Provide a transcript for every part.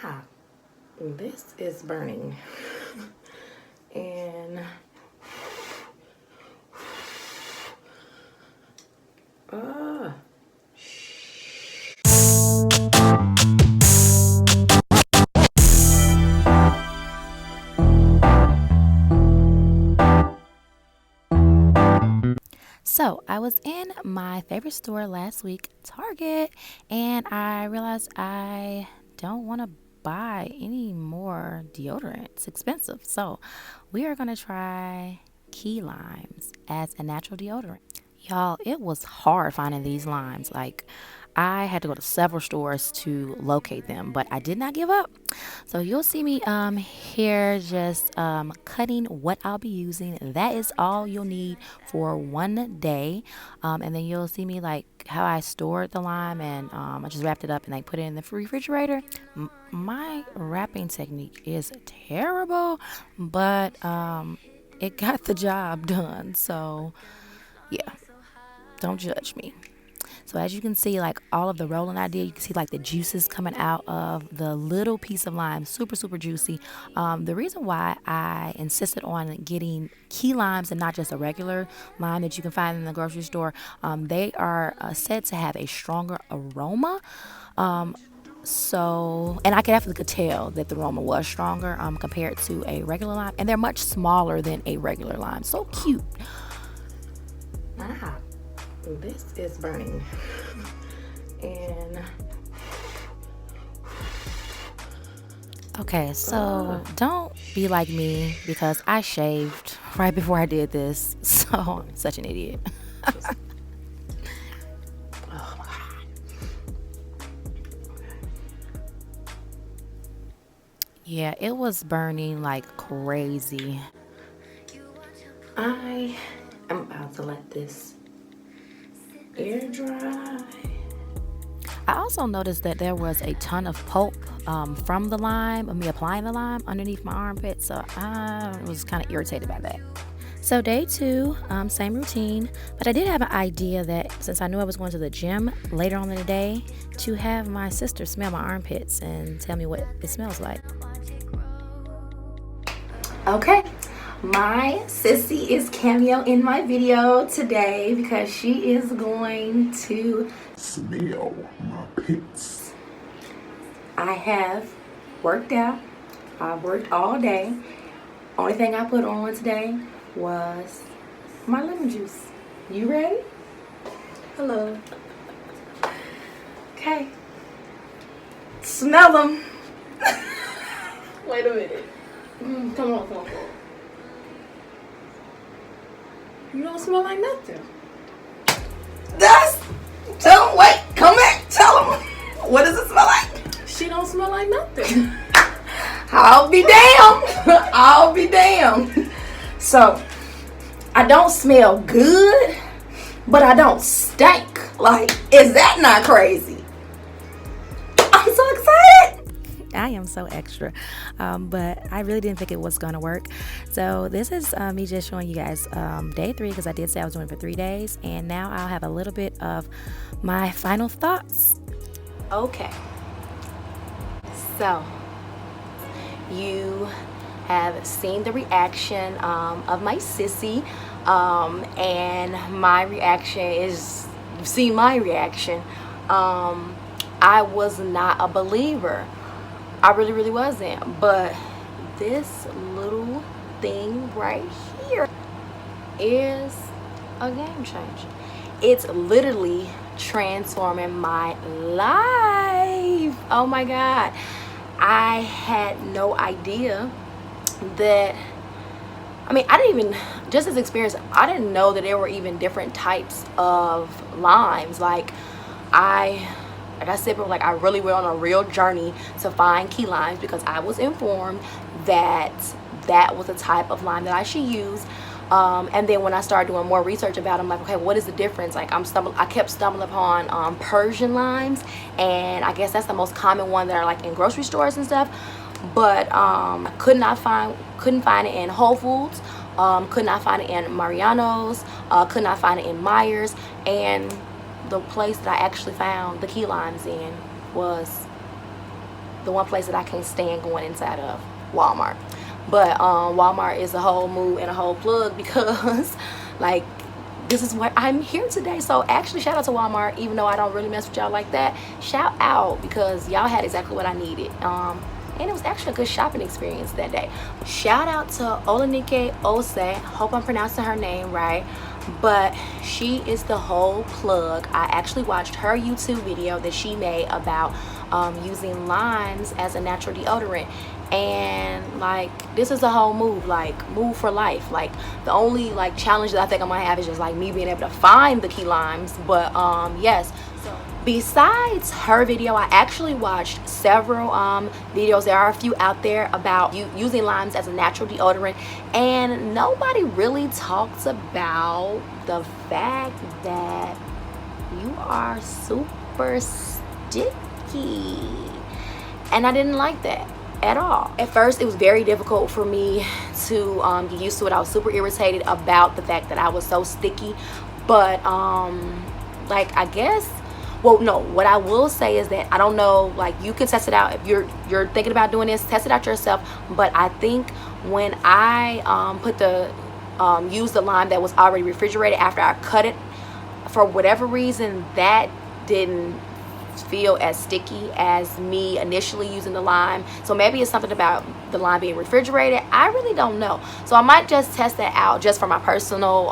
Wow, this is burning. And So, I was in my favorite store last week, Target, and I realized I don't want to buy any more deodorant. It's expensive. So, we are going to try key limes as a natural deodorant. Y'all, it was hard finding these limes. Like, I had to go to several stores to locate them, but I did not give up. So you'll see me here just cutting what I'll be using. That is all you'll need for one day. And then you'll see me like how I stored the lime, and I just wrapped it up and I put it in the refrigerator. My wrapping technique is terrible, but it got the job done. So yeah, don't judge me. So as you can see, like all of the rolling I did, you can see like the juices coming out of the little piece of lime, super, super juicy. The reason why I insisted on getting key limes and not just a regular lime that you can find in the grocery store, they are said to have a stronger aroma. And I could definitely could tell that the aroma was stronger compared to a regular lime, and they're much smaller than a regular lime. So cute. wow, this is burning. And Okay, so don't be like me because I shaved right before I did this. So I'm such an idiot. oh my God. Yeah, it was burning like crazy. I am about to let this air dry. I also noticed that there was a ton of pulp from the lime, of me applying the lime underneath my armpit. So I was kind of irritated by that. So day two, same routine, but I did have an idea that since I knew I was going to the gym later on in the day, to have my sister smell my armpits and tell me what it smells like. Okay, my sissy is cameo in my video today because she is going to smell my pits. I have worked out. I worked all day. Only thing I put on today was my lemon juice. You ready? Hello. Okay. Smell them. Wait a minute. Come on. You don't smell like nothing. Tell them, wait, come back, tell them. What does it smell like? She don't smell like nothing. I'll be damned. I'll be damned. So, I don't smell good, but I don't stink. Like, is that not crazy? I'm so excited. I am so extra, but I really didn't think it was going to work. So this is me just showing you guys day 3, because I did say I was doing it for 3 days, and now I'll have a little bit of my final thoughts. Okay. So, you have seen the reaction of my sissy, and my reaction is, you've seen my reaction. I was not a believer. I really wasn't. But this little thing right here is a game changer. It's literally transforming my life. Oh my God. I had no idea that, I didn't even, just as experience, I didn't know that there were even different types of limes. Like I said, but I really went on a real journey to find key limes because I was informed that that was a type of lime that I should use. And then when I started doing more research about them, like, okay, what is the difference? Like I kept stumbling upon Persian limes, and I guess that's the most common one that are like in grocery stores and stuff. But couldn't find it in Whole Foods, could not find it in Mariano's, could not find it in Myers, and the place that I actually found the key limes in was the one place that I can't stand going inside of, Walmart. But Walmart is a whole move and a whole plug because like this is what I'm here today. So actually shout out to Walmart, even though I don't really mess with y'all like that. Shout out because y'all had exactly what I needed. And it was actually a good shopping experience that day. Shout out to Olanike Ose. Hope I'm pronouncing her name right. But she is the whole plug. I actually watched her YouTube video that she made about using limes as a natural deodorant. And like this is a whole move, like move for life. Like the only like challenge that I think I'm gonna have is just like me being able to find the key limes. But yes, so besides her video, I actually watched several videos. There are a few out there about using limes as a natural deodorant, and nobody really talks about the fact that you are super sticky, and I didn't like that at all. At first it was very difficult for me to get used to it. I was super irritated about the fact that I was so sticky, but like I guess, well, no, what I will say is that I don't know, like you can test it out if you're thinking about doing this, test it out yourself. But I think when I used the lime that was already refrigerated after I cut it, for whatever reason that didn't feel as sticky as me initially using the lime. So maybe it's something about the lime being refrigerated. I really don't know. So I might just test that out just for my personal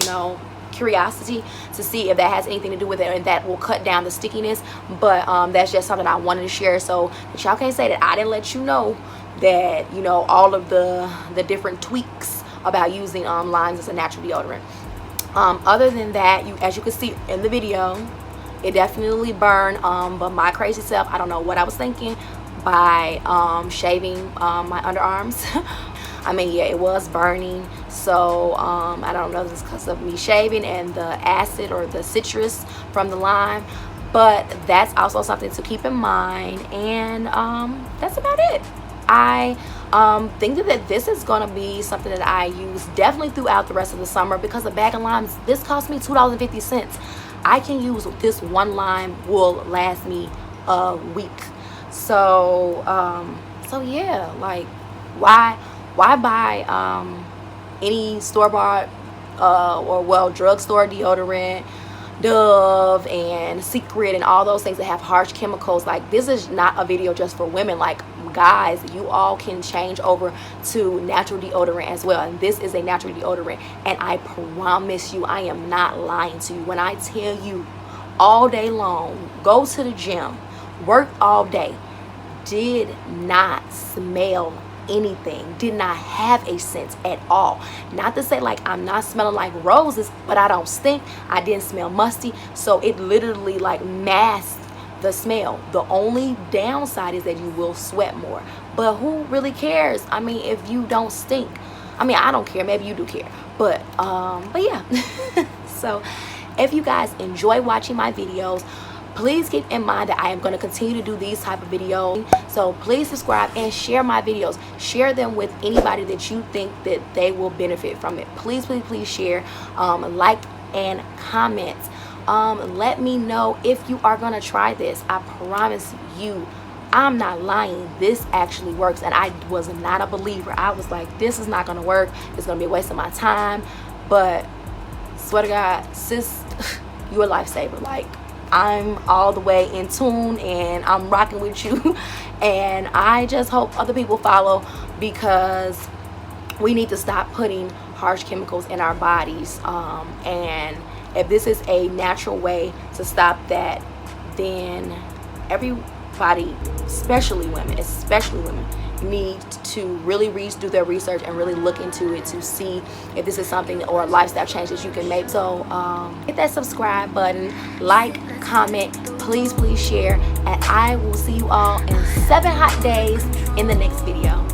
you know, curiosity to see if that has anything to do with it and that will cut down the stickiness. But that's just something I wanted to share so that y'all can't say that I didn't let you know that, you know, all of the different tweaks about using limes as a natural deodorant. Other than that, as you can see in the video, it definitely burned, but my crazy self, I don't know what I was thinking by shaving my underarms. I mean, yeah, it was burning. So I don't know if it's because of me shaving and the acid or the citrus from the lime, but that's also something to keep in mind. And that's about it. I think that this is going to be something that I use definitely throughout the rest of the summer, because a bag of limes, this cost me $2.50. I can use this one lime will last me a week. So so yeah, like why buy any store-bought or well drugstore deodorant, Dove and Secret and all those things that have harsh chemicals? Like this is not a video just for women. Like guys, you all can change over to natural deodorant as well, and this is a natural deodorant, and I promise you I am not lying to you when I tell you all day long, go to the gym, work all day, did not smell anything, did not have a scent at all. Not to say like I'm not smelling like roses, but I don't stink, I didn't smell musty, so it literally like masked the smell. The only downside is that you will sweat more, but who really cares? I mean, if you don't stink, I mean, I don't care, maybe you do care, but yeah. So if you guys enjoy watching my videos, please keep in mind that I am going to continue to do these type of videos. So please subscribe and share my videos. Share them with anybody that you think that they will benefit from it. Please, please, please share, like and comment. Let me know if you are going to try this. I promise you, I'm not lying, this actually works. And I was not a believer. I was like, this is not going to work, it's going to be a waste of my time. But swear to God, sis, you're a lifesaver. Like, I'm all the way in tune and I'm rocking with you. And I just hope other people follow, because we need to stop putting harsh chemicals in our bodies. And if this is a natural way to stop that, then everybody, especially women, need to really do their research and really look into it to see if this is something or a lifestyle change that you can make. So hit that subscribe button, like, comment, please share, and I will see you all in 7 hot days in the next video.